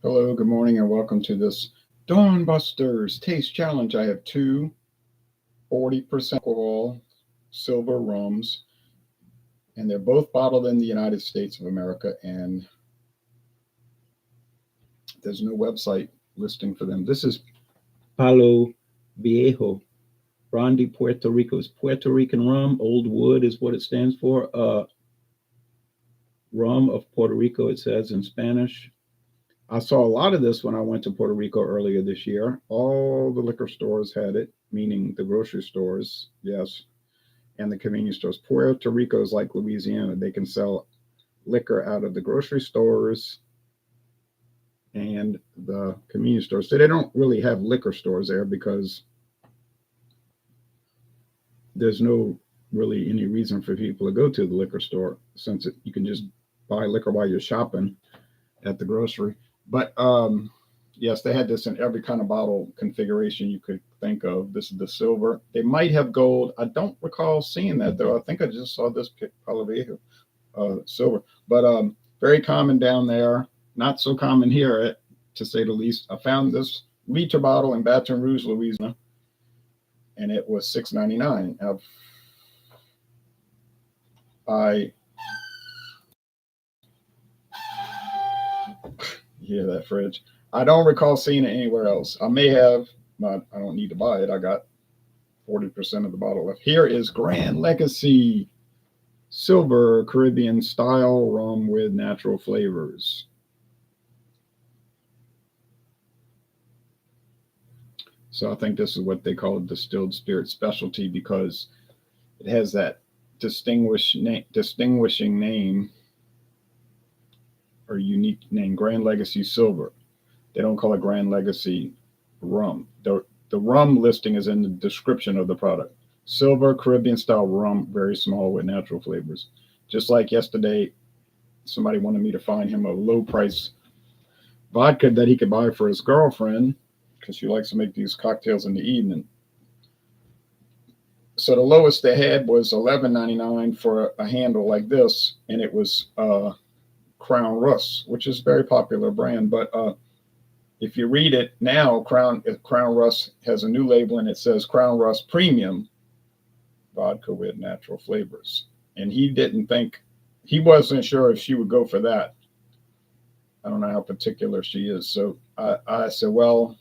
Hello, good morning, and welcome to this Dawn Busters Taste Challenge. I have two 40% alcohol silver rums, and they're both bottled in the United States of America, and there's no website listing for them. This is Palo Viejo, Brandy, Puerto Rico. It's Puerto Rican rum. Old wood is what it stands for. Rum of Puerto Rico, it says in Spanish. I saw a lot of this when I went to Puerto Rico earlier this year. All the liquor stores had it, meaning the grocery stores, yes, and the convenience stores. Puerto Rico is like Louisiana. They can sell liquor out of the grocery stores and the convenience stores. So they don't really have liquor stores there because there's no really any reason for people to go to the liquor store since you can just buy liquor while you're shopping at the grocery. But yes, they had this in every kind of bottle configuration you could think of. This is the silver. They might have gold. I don't recall seeing that though. I think I just saw this Palo Viejo silver. But very common down there. Not so common here, to say the least. I found this liter bottle in Baton Rouge, Louisiana, and it was $6.99. I hear that fridge. I don't recall seeing it anywhere else. I may have, but I don't need to buy it. I got 40% of the bottle left. Here is Gran Legacy Silver Caribbean Style Rum with natural flavors. So I think this is what they call a distilled spirit specialty because it has that distinguishing name or unique name, Gran Legacy Silver. They don't call it Gran Legacy Rum. The rum listing is in the description of the product. Silver Caribbean style rum, very small with natural flavors. Just like yesterday, somebody wanted me to find him a low price vodka that he could buy for his girlfriend because she likes to make these cocktails in the evening. So the lowest they had was $11.99 for a handle like this, and it was Crown Russ, which is a very popular brand. But if you read it now, Crown Russ has a new label, and it says Crown Russ Premium Vodka with natural flavors. And he wasn't sure if she would go for that. I don't know how particular she is. So I said, well,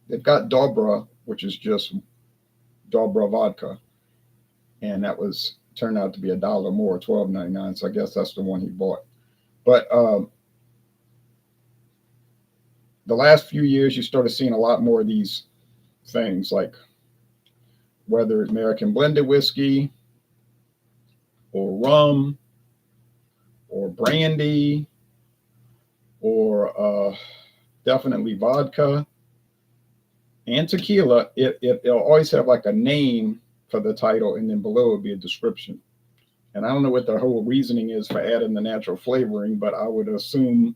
they've got Dobra, which is just Dobra vodka, and that was turned out to be $1 more, $12.99. So I guess that's the one he bought. But the last few years, you started seeing a lot more of these things, like whether it's American blended whiskey or rum or brandy or definitely vodka and tequila. It'll always have like a name for the title, and then below will be a description. And I don't know what the whole reasoning is for adding the natural flavoring, but I would assume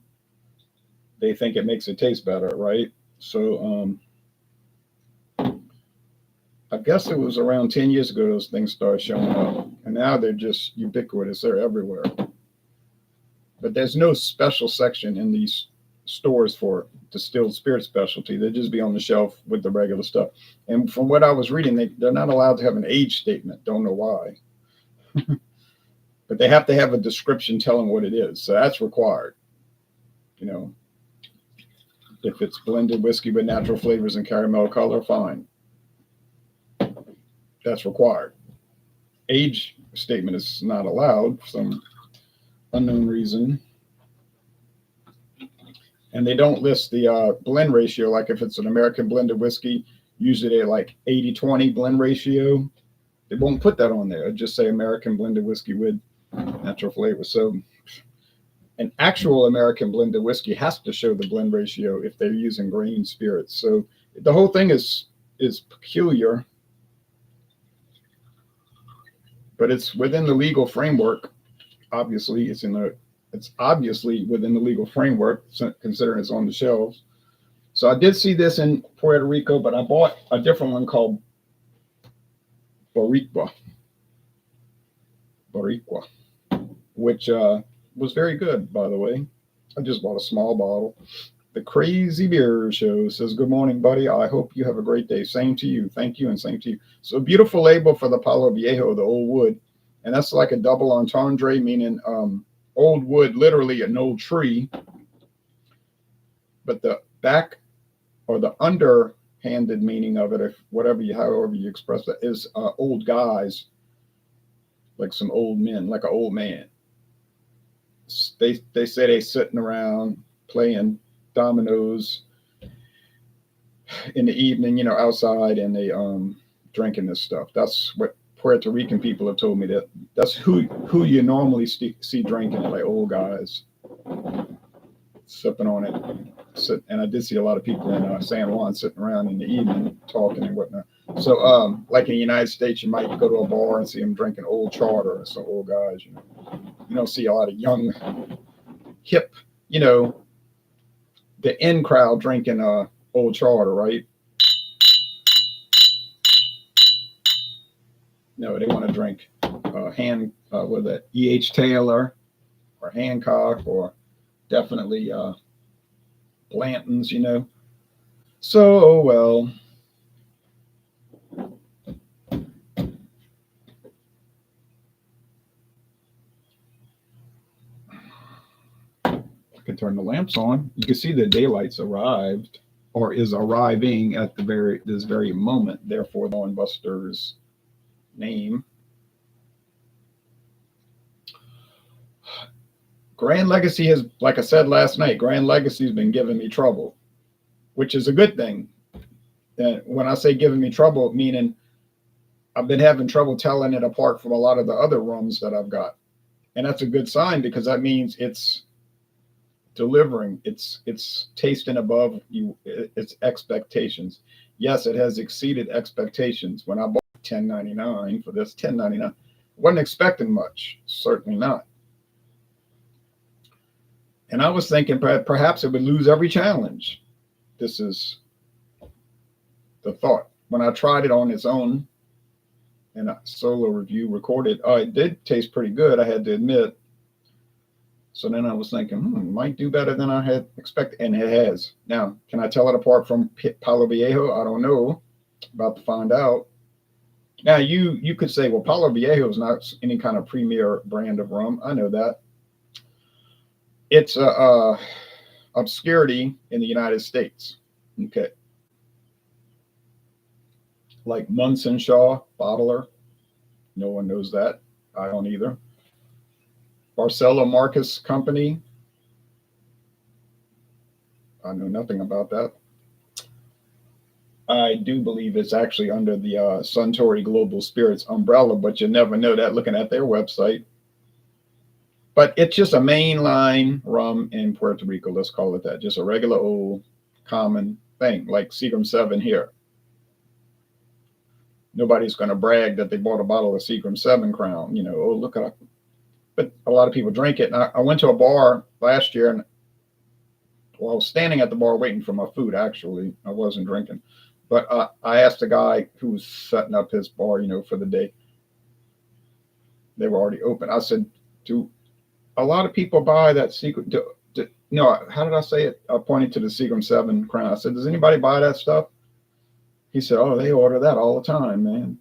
they think it makes it taste better, right? So I guess it was around 10 years ago those things started showing up, and now they're just ubiquitous. They're everywhere. But there's no special section in these stores for distilled spirit specialty. They just be on the shelf with the regular stuff. And from what I was reading, they're not allowed to have an age statement. Don't know why. But they have to have a description telling what it is. So that's required. You know, if it's blended whiskey with natural flavors and caramel color, fine. That's required. Age statement is not allowed for some unknown reason. And they don't list the blend ratio. Like if it's an American blended whiskey, usually they're like 80-20 blend ratio. They won't put that on there. It'll just say American blended whiskey with natural flavor. So an actual American blended whiskey has to show the blend ratio if they're using grain spirits. So the whole thing is peculiar, but it's within the legal framework. Obviously, it's obviously within the legal framework, considering it's on the shelves. So I did see this in Puerto Rico, but I bought a different one called Boricua, which was very good, by the way. I just bought a small bottle. The Crazy Beer Show says, "Good morning, buddy. I hope you have a great day. Same to you. Thank you, and same to you." So beautiful label for the Palo Viejo, the old wood, and that's like a double entendre, meaning old wood, literally an old tree, but the back or the underhanded meaning of it, if whatever you, however you express that, is old guys, like some old men, like an old man. They say they sitting around playing dominoes in the evening, outside, and they drinking this stuff. That's what Puerto Rican people have told me, that that's who you normally see drinking it, like old guys sipping on it. And I did see a lot of people in San Juan sitting around in the evening talking and whatnot. So, like in the United States, you might go to a bar and see them drinking old charter or some old guys. You don't see a lot of young, hip, the in crowd drinking old charter, right? No, they want to drink with that E.H. Taylor or Hancock, or definitely Blanton's, So, oh well. I can turn the lamps on. You can see the daylight's arrived, or is arriving at this very moment. Therefore, the Buster's name. Gran Legacy has, like I said last night, Gran Legacy has been giving me trouble, which is a good thing. And when I say giving me trouble, meaning I've been having trouble telling it apart from a lot of the other rums that I've got. And that's a good sign, because that means it's delivering, it's tasting above its expectations. Yes, it has exceeded expectations. When I bought $10.99 for this, $10.99, wasn't expecting much, certainly not. And I was thinking perhaps it would lose every challenge. This is the thought. When I tried it on its own in a solo review recorded, it did taste pretty good, I had to admit. So then I was thinking, might do better than I had expected, and it has. Now, can I tell it apart from Palo Viejo? I don't know. About to find out. Now, you could say, well, Palo Viejo is not any kind of premier brand of rum. I know that. It's a obscurity in the United States. Okay. Like Munson Shaw, bottler. No one knows that. I don't either. Barcelo Marques Company. I know nothing about that. I do believe it's actually under the Suntory Global Spirits umbrella, but you never know that looking at their website. But it's just a mainline rum in Puerto Rico, let's call it that. Just a regular old common thing, like Seagram 7 here. Nobody's going to brag that they bought a bottle of Seagram 7 Crown. Oh, look at it. But a lot of people drink it. And I went to a bar last year, and I was standing at the bar waiting for my food, actually. I wasn't drinking. But I asked the guy who was setting up his bar, for the day. They were already open. I said, do a lot of people buy that secret? No, how did I say it? I pointed to the Seagram 7 Crown. I said, does anybody buy that stuff? He said, oh, they order that all the time, man.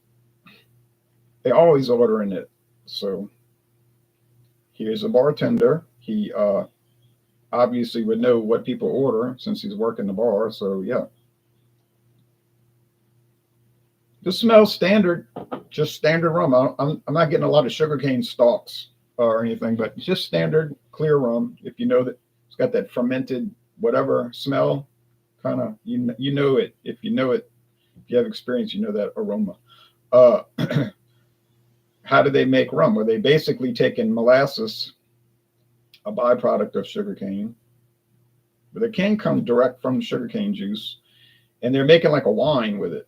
They always ordering it. So here's a bartender. He obviously would know what people order since he's working the bar. So, yeah. This smells standard, just standard rum. I'm not getting a lot of sugarcane stalks or anything, but just standard clear rum. If you know that it's got that fermented whatever smell, kind of, you know it. If you know it, if you have experience, you know that aroma. How do they make rum? Well, they basically taking molasses, a byproduct of sugarcane, but it can come direct from sugarcane juice, and they're making like a wine with it.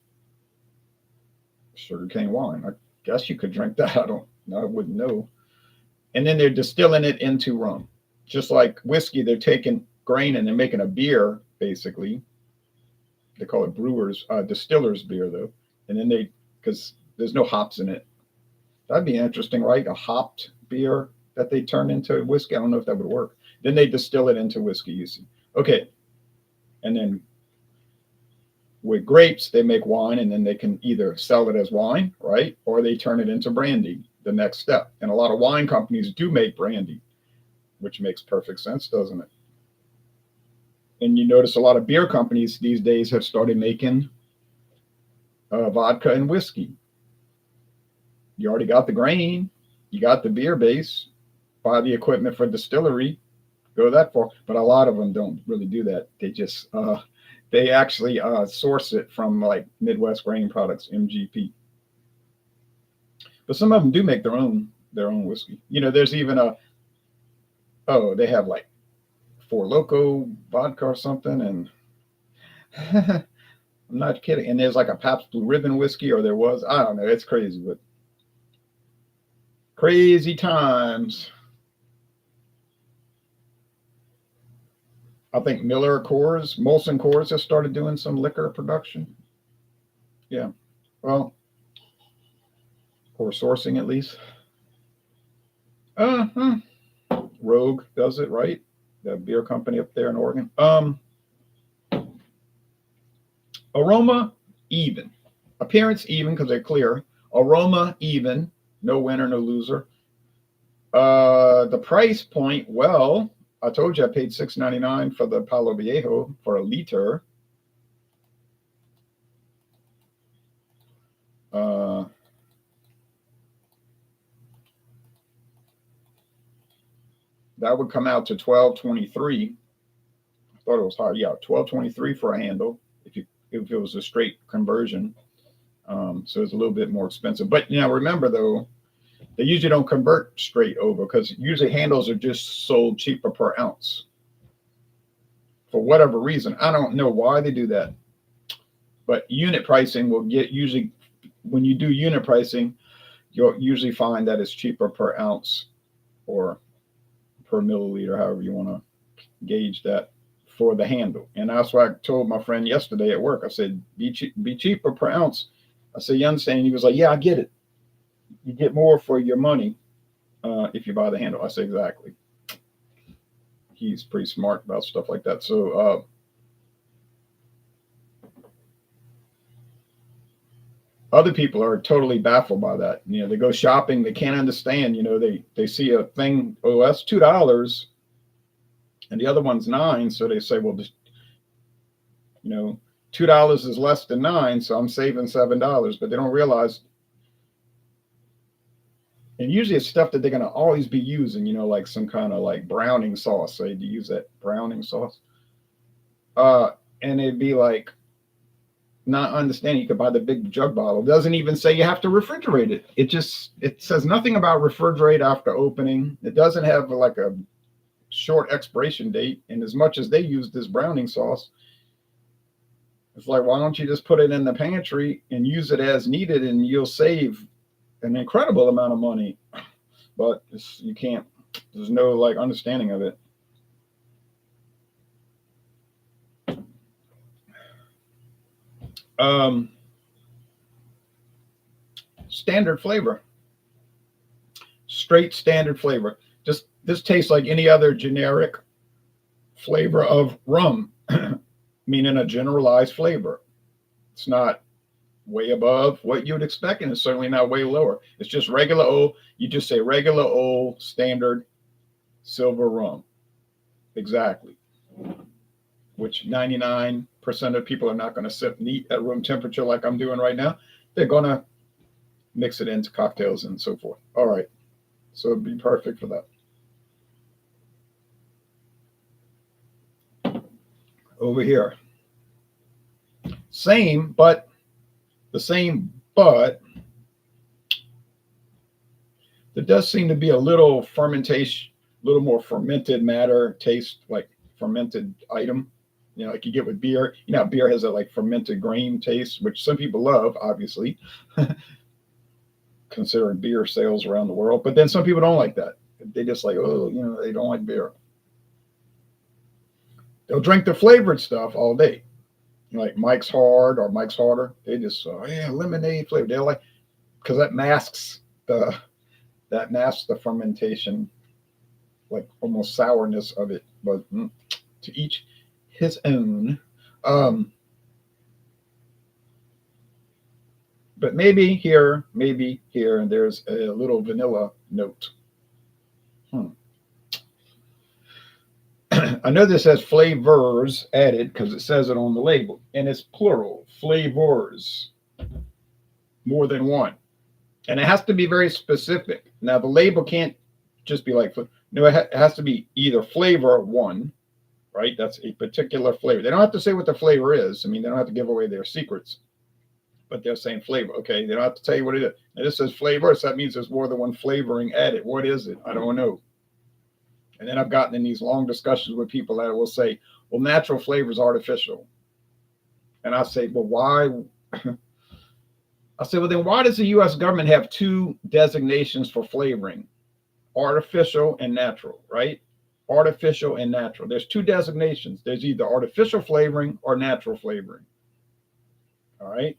Sugarcane wine. I guess you could drink that. I wouldn't know. And then they're distilling it into rum. Just like whiskey, they're taking grain and they're making a beer, basically. They call it distiller's beer, though. And then because there's no hops in it. That'd be interesting, right? A hopped beer that they turn into whiskey. I don't know if that would work. Then they distill it into whiskey, you see. Okay. And then with grapes, they make wine, and then they can either sell it as wine, right? Or they turn it into brandy, the next step. And a lot of wine companies do make brandy, which makes perfect sense, doesn't it? And you notice a lot of beer companies these days have started making vodka and whiskey. You already got the grain, you got the beer base, buy the equipment for distillery, go that far. But a lot of them don't really do that. They just they actually source it from like Midwest Grain Products, MGP. But some of them do make their own whiskey. You know, there's even they have like Four Loko vodka or something, and I'm not kidding. And there's like a Pabst Blue Ribbon whiskey, or there was. I don't know. It's crazy, but crazy times. I think Miller Coors, Molson Coors has started doing some liquor production. Yeah. Well, or sourcing at least. Uh-huh. Rogue does it, right? The beer company up there in Oregon. Aroma, even. Appearance, even, because they're clear. Aroma, even. No winner, no loser. The price point, well, I told you I paid $6.99 for the Palo Viejo for a liter. That would come out to $12.23. I thought it was hard. Yeah, $12.23 for a handle if it was a straight conversion. So it's a little bit more expensive. But now remember though, they usually don't convert straight over because usually handles are just sold cheaper per ounce. For whatever reason, I don't know why they do that. But unit pricing will get usually when you do unit pricing, you'll usually find that it's cheaper per ounce or per milliliter, however you want to gauge that for the handle. And that's why I told my friend yesterday at work. I said, be cheaper per ounce. I said, you understand? He was like, yeah, I get it. You get more for your money if you buy the handle. I said, exactly. He's pretty smart about stuff like that. So other people are totally baffled by that. You know, they go shopping, they can't understand. You know, they see a thing, oh, that's $2, and the other one's $9. So they say, well, just, you know, $2 is less than $9, so I'm saving $7. But they don't realize. And usually it's stuff that they're going to always be using, you know, like some kind of like browning sauce. Say, do you use that browning sauce? And it'd be like, not understanding you could buy the big jug bottle. It doesn't even say you have to refrigerate it. It says nothing about refrigerate after opening. It doesn't have like a short expiration date. And as much as they use this browning sauce, it's like, why don't you just put it in the pantry and use it as needed, and you'll save an incredible amount of money. But you can't. There's no like understanding of it. Standard flavor, straight standard flavor. Just this tastes like any other generic flavor of rum, meaning a generalized flavor. It's not way above what you would expect, and it's certainly not way lower. It's just regular old. You just say regular old standard silver rum. Exactly. Which 99% of people are not going to sip neat at room temperature like I'm doing right now. They're going to mix it into cocktails and so forth. All right. So it'd be perfect for that. Over here. Same, but there does seem to be a little fermentation, a little more fermented matter taste, like fermented item. You know, like you get with beer. You know, beer has a like fermented grain taste, which some people love, obviously, considering beer sales around the world. But then some people don't like that. They just like, oh, you know, they don't like beer. They'll drink the flavored stuff all day, like Mike's Hard or Mike's Harder. They just, yeah, lemonade flavor. They're like, because that masks the fermentation. like almost sourness of it. But to each his own. Um, but maybe here, and there's a little vanilla note. Hmm. I know this has flavors added because it says it on the label, and it's plural flavors, more than one, and it has to be very specific. Now the label can't just be like no, it has to be either flavor one, right? That's a particular flavor. They don't have to say what the flavor is. I mean, they don't have to give away their secrets, but they're saying flavor. Okay, they don't have to tell you what it is. Now this says flavor, so that means there's more than one flavoring added. What is it? I don't know. And then I've gotten in these long discussions with people that will say, well, natural flavor is artificial. And I say, well, why? I say, well, then why does the US government have two designations for flavoring? Artificial and natural, right? Artificial and natural. There's two designations. There's either artificial flavoring or natural flavoring. All right.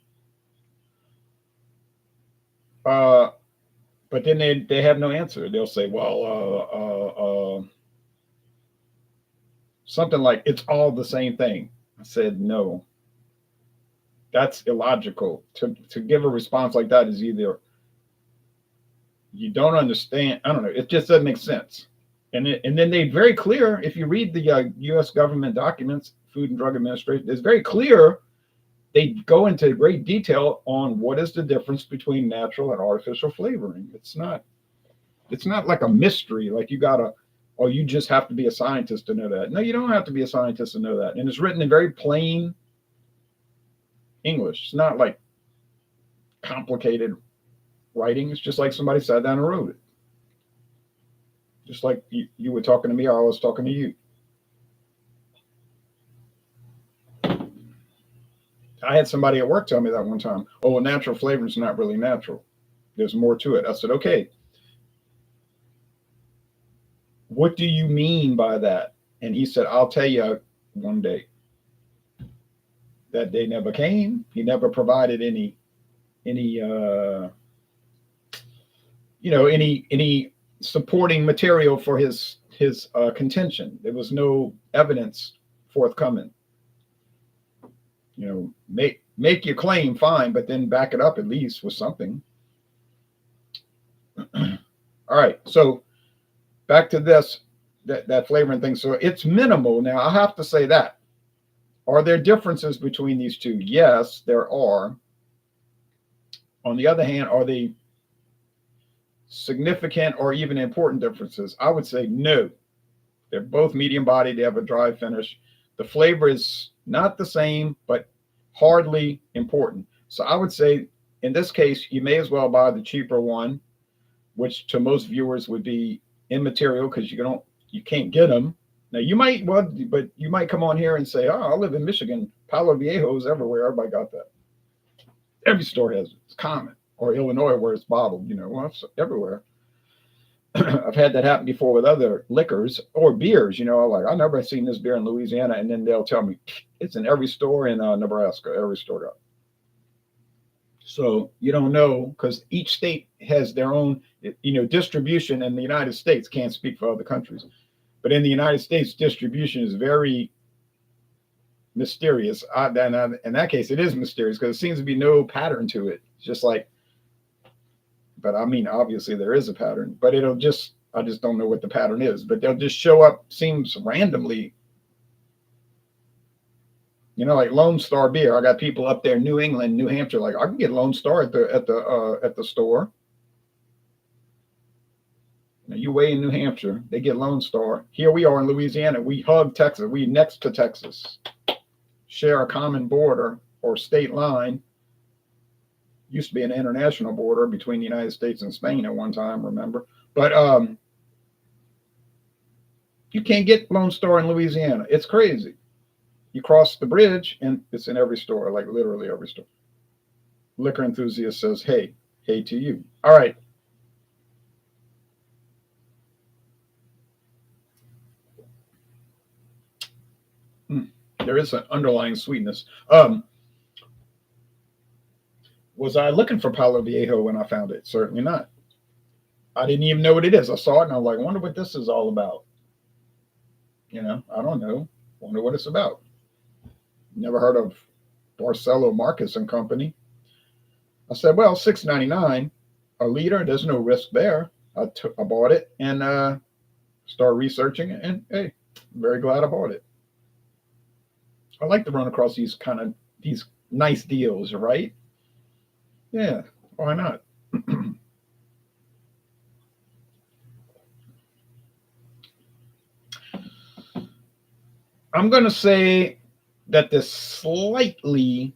But then they have no answer. They'll say, well, something like it's all the same thing. I said, no, that's illogical. To give a response like that is either you don't understand. I don't know. It just doesn't make sense. And then they very clear. If you read the U.S. government documents, Food and Drug Administration, it's very clear. They go into great detail on what is the difference between natural and artificial flavoring. It's not like a mystery. Like you gotta, or you just have to be a scientist to know that. No, you don't have to be a scientist to know that. And it's written in very plain English. It's not like complicated writing. It's just like somebody sat down and wrote it. Just like you were talking to me, or I was talking to you. I had somebody at work tell me that one time. Oh, well, natural flavor is not really natural. There's more to it. I said, okay, what do you mean by that? And he said, I'll tell you one day. That day never came. He never provided any any supporting material for his contention. There was no evidence forthcoming. Make your claim, fine, but then back it up at least with something. All right, so back to this that flavoring thing. So it's minimal. Now I have to say that. Are there differences between these two? Yes, there are. On the other hand, are they significant or even important differences? I would say no. They're both medium bodied. They have a dry finish. The flavor is not the same, but hardly important. So I would say in this case, you may as well buy the cheaper one, which to most viewers would be immaterial because you can't get them. Now you might, well, but you might come on here and say, "Oh, I live in Michigan. Palo Viejo is everywhere. Everybody got that. Every store has it. It's common." Or Illinois, where it's bottled. Well, it's everywhere. I've had that happen before with other liquors or beers. Like I never seen this beer in Louisiana, and then they'll tell me it's in every store in Nebraska. Every store got it. So you don't know because each state has their own, distribution. In the United States, can't speak for other countries. But in the United States, distribution is very mysterious. In that case, it is mysterious because it seems to be no pattern to it. It's just like, but I mean, obviously there is a pattern, but I just don't know what the pattern is. But they'll just show up, seems randomly. Like Lone Star beer. I got people up there in New England, New Hampshire. Like I can get Lone Star at the store. Now you way in New Hampshire, they get Lone Star. Here we are in Louisiana. We hug Texas. We next to Texas, share a common border or state line. Used to be an international border between the United States and Spain at one time, remember? But you can't get Lone Star in Louisiana. It's crazy. You cross the bridge and it's in every store, like literally every store. Liquor enthusiast says, hey to you. All right. There is an underlying sweetness. Was I looking for Palo Viejo when I found it? Certainly not. I didn't even know what it is. I saw it and I'm like, I wonder what this is all about. I don't know. Wonder what it's about. Never heard of Barcelo, Marques and Company. I said, well, $6.99 a liter. There's no risk there. I bought it and started researching it, and hey, I'm very glad I bought it. I like to run across these nice deals, right? Yeah, why not? I'm gonna say that this slightly,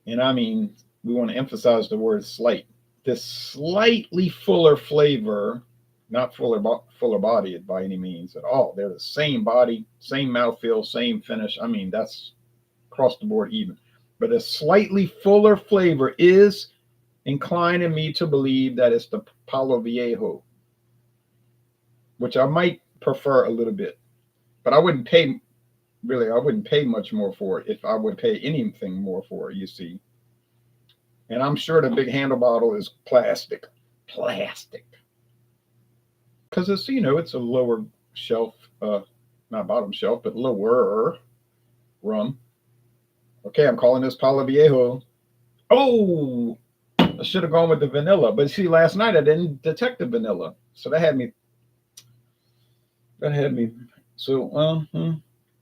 and I mean we want to emphasize the word slight, this slightly fuller flavor, not fuller bodied by any means at all. They're the same body, same mouthfeel, same finish. I mean, that's across the board even. But a slightly fuller flavor is inclining me to believe that it's the Palo Viejo, which I might prefer a little bit. But I wouldn't pay much more for it if I would pay anything more for it, you see. And I'm sure the big handle bottle is plastic. Plastic. Because it's a lower shelf, not bottom shelf, but lower rum. Okay, I'm calling this Palo Viejo. Oh, I should have gone with the vanilla. But see, last night I didn't detect the vanilla. So that had me. So,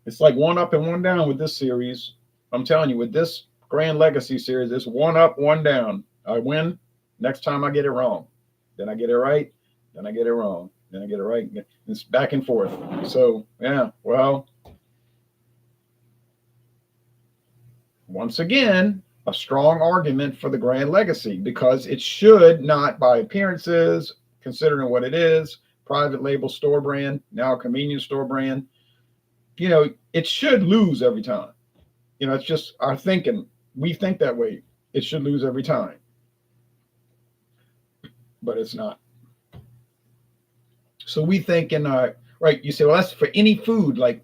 it's like one up and one down with this series. I'm telling you, with this Gran Legacy series, it's one up, one down. I win. Next time I get it wrong. Then I get it right. Then I get it wrong. Then I get it right. It's back and forth. So, yeah, well, once again, a strong argument for the Gran Legacy because it should not, by appearances, considering what it is, private label store brand, now a convenience store brand, it should lose every time. It's just our thinking. We think that way. It should lose every time, but it's not. So we think right. You say, well, that's for any food. Like,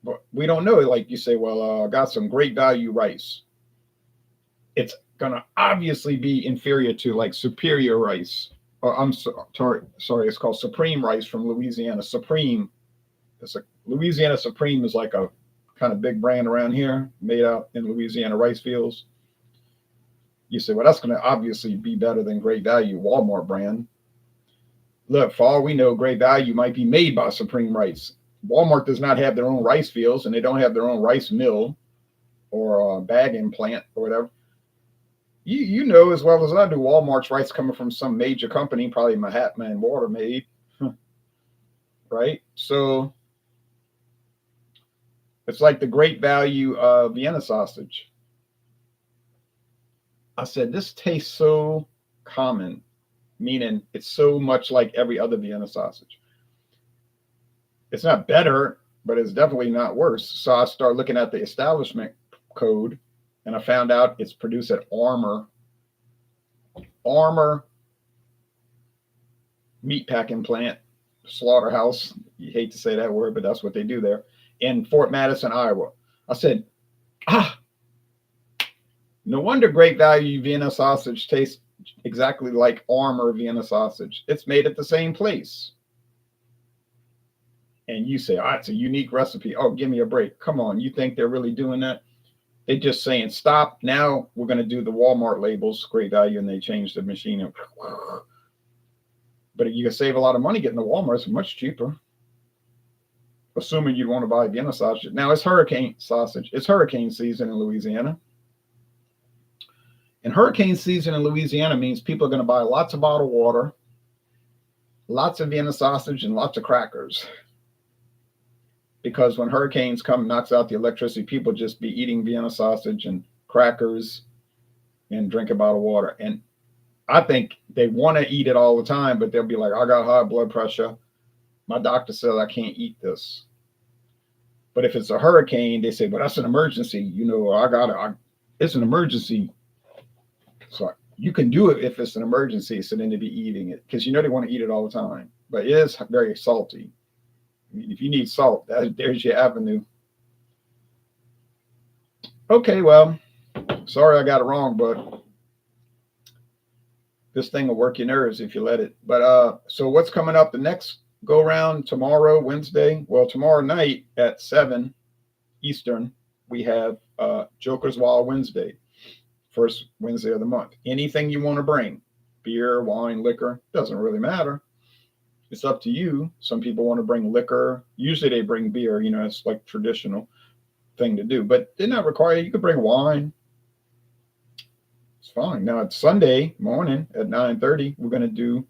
but we don't know. Like you say, well, I got some great value rice. It's gonna obviously be inferior to like superior rice. Or I'm sorry, it's called Supreme rice from Louisiana. Supreme. Louisiana Supreme is like a kind of big brand around here, made out in Louisiana rice fields. You say, well, that's going to obviously be better than Great Value, Walmart brand. Look, for all we know, Great Value might be made by Supreme Rice. Walmart does not have their own rice fields, and they don't have their own rice mill or bagging plant or whatever. You know as well as I do, Walmart's rice coming from some major company, probably Mahatma and Water made, right? So it's like the Great Value Vienna sausage. I said, this tastes so common, meaning it's so much like every other Vienna sausage. It's not better, but it's definitely not worse. So I started looking at the establishment code, and I found out it's produced at Armour meatpacking plant, slaughterhouse. You hate to say that word, but that's what they do there in Fort Madison, Iowa. I said, no wonder Great Value Vienna sausage tastes exactly like Armour Vienna sausage. It's made at the same place. And you say, it's a unique recipe. Oh, give me a break. Come on. You think they're really doing that? They're just saying, stop. Now we're going to do the Walmart labels, Great Value, and they change the machine. But you can save a lot of money getting the Walmart. It's much cheaper. Assuming you want to buy Vienna sausage. Now it's hurricane sausage. It's hurricane season in Louisiana. And hurricane season in Louisiana means people are going to buy lots of bottled water, lots of Vienna sausage, and lots of crackers. Because when hurricanes come, knocks out the electricity, people just be eating Vienna sausage and crackers and drinking bottled water. And I think they want to eat it all the time, but they'll be like, I got high blood pressure. My doctor says I can't eat this. But if it's a hurricane, they say, well, that's an emergency. It's an emergency. So you can do it if it's an emergency, so then to be eating it, because they want to eat it all the time. But it is very salty. I mean, if you need salt, there's your avenue. Okay, well, sorry I got it wrong, but This thing will work your nerves if you let it. But so what's coming up the next go round tomorrow, Wednesday? Well, tomorrow night at 7 Eastern, we have Joker's Wild Wednesday, first Wednesday of the month. Anything you want to bring, beer, wine, liquor, doesn't really matter. It's up to you. Some people want to bring liquor. Usually they bring beer, you know, it's like traditional thing to do, but they're not required. You could bring wine. It's fine. Now it's Sunday morning at 9:30. We're going to do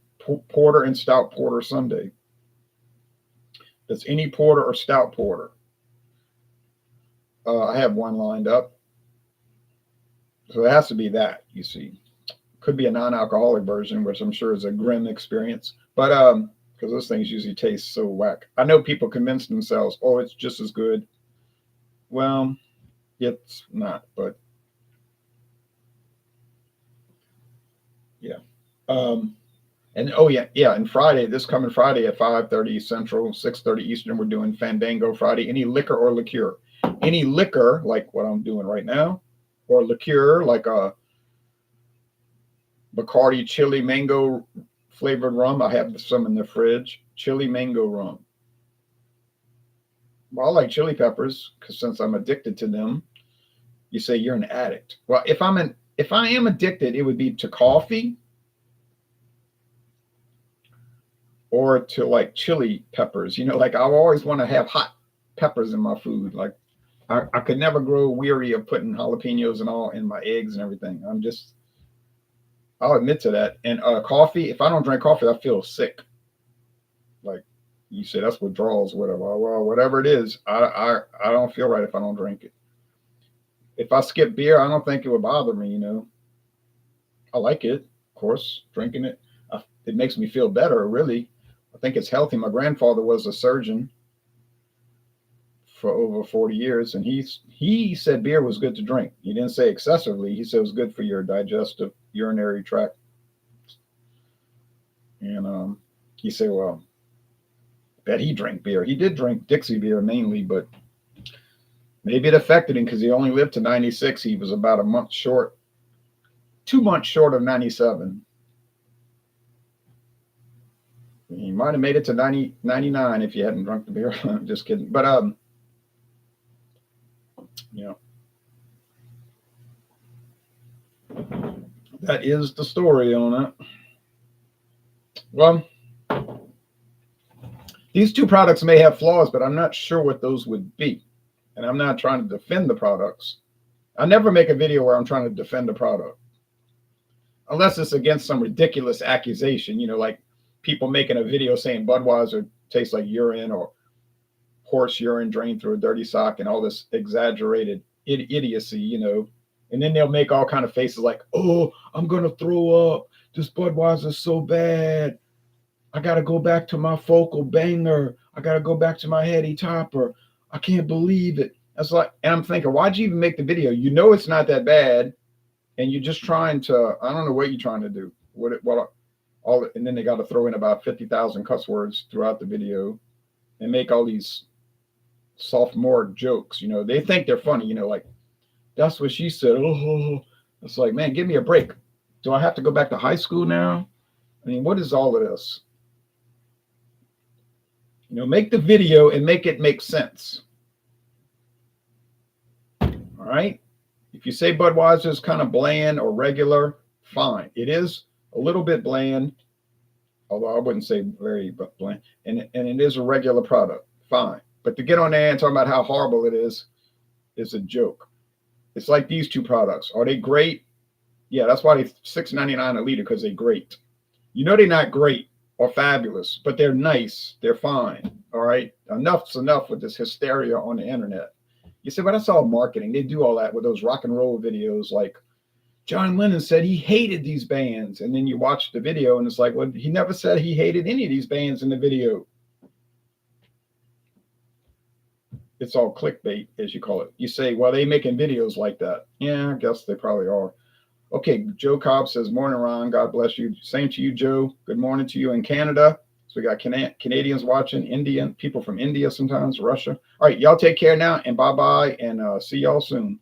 porter and stout porter Sunday. That's any porter or stout porter. I have one lined up. So it has to be that, you see. Could be a non-alcoholic version, which I'm sure is a grim experience. But because those things usually taste so whack. I know people convince themselves, oh, it's just as good. Well, it's not, but yeah. And oh yeah, and Friday, this coming Friday at 5:30 Central, 6:30 Eastern, we're doing Fandango Friday. Any liquor or liqueur. Any liquor, like what I'm doing right now, or liqueur, like a Bacardi chili mango flavored rum. I have some in the fridge. Chili mango rum. Well, I like chili peppers because since I'm addicted to them, you say you're an addict. Well, if I am addicted, it would be to coffee or to like chili peppers. You know, like I always want to have hot peppers in my food. Like I could never grow weary of putting jalapenos and all in my eggs and everything. I'll admit to that. And coffee, if I don't drink coffee, I feel sick. Like you say, that's withdrawals, whatever. Well, whatever it is, I don't feel right if I don't drink it. If I skip beer, I don't think it would bother me, you know. I like it, of course, drinking it. It makes me feel better, really. I think it's healthy. My grandfather was a surgeon for over 40 years, and he said beer was good to drink. He didn't say excessively. He said it was good for your digestive urinary tract. And he said, well, I bet he drank beer. He did drink Dixie beer mainly, but maybe it affected him because he only lived to 96. He was about a month short, 2 months short of 97. He might have made it to 99 if you hadn't drunk the beer. I'm just kidding. But yeah, that is the story on it. Well, these two products may have flaws, but I'm not sure what those would be. And I'm not trying to defend the products. I never make a video where I'm trying to defend a product. Unless it's against some ridiculous accusation, you know, like people making a video saying Budweiser tastes like urine or horse urine drained through a dirty sock and all this exaggerated idiocy, you know. And then they'll make all kind of faces like, oh, I'm going to throw up. This Budweiser is so bad. I got to go back to my focal banger. I got to go back to my heady topper. I can't believe it. That's like, and I'm thinking, why'd you even make the video? You know it's not that bad, and you're just trying to, I don't know what you're trying to do. And then they got to throw in about 50,000 cuss words throughout the video and make all these sophomore jokes. You know, they think they're funny, you know, like, that's what she said. Oh, it's like, man, give me a break. Do I have to go back to high school now? I mean, what is all of this? You know, make the video and make it make sense. All right. If you say Budweiser is kind of bland or regular, fine. It is a little bit bland, although I wouldn't say very bland. And it is a regular product, fine. But to get on there and talk about how horrible it is a joke. It's like these two products. Are they great? Yeah, that's why they're $6.99 a liter, because they're great. You know they're not great or fabulous, but they're nice. They're fine. All right. Enough's enough with this hysteria on the internet. You say, well, that's all marketing. They do all that with those rock and roll videos. Like John Lennon said he hated these bands. And then you watch the video and it's like, well, he never said he hated any of these bands in the video. It's all clickbait, as you call it. You say, well, they making videos like that. Yeah, I guess they probably are. Okay, Joe Cobb says, morning, Ron. God bless you. Same to you, Joe. Good morning to you in Canada. So we got Canadians watching, Indian, people from India sometimes, Russia. All right, y'all take care now, and bye-bye, and see y'all soon.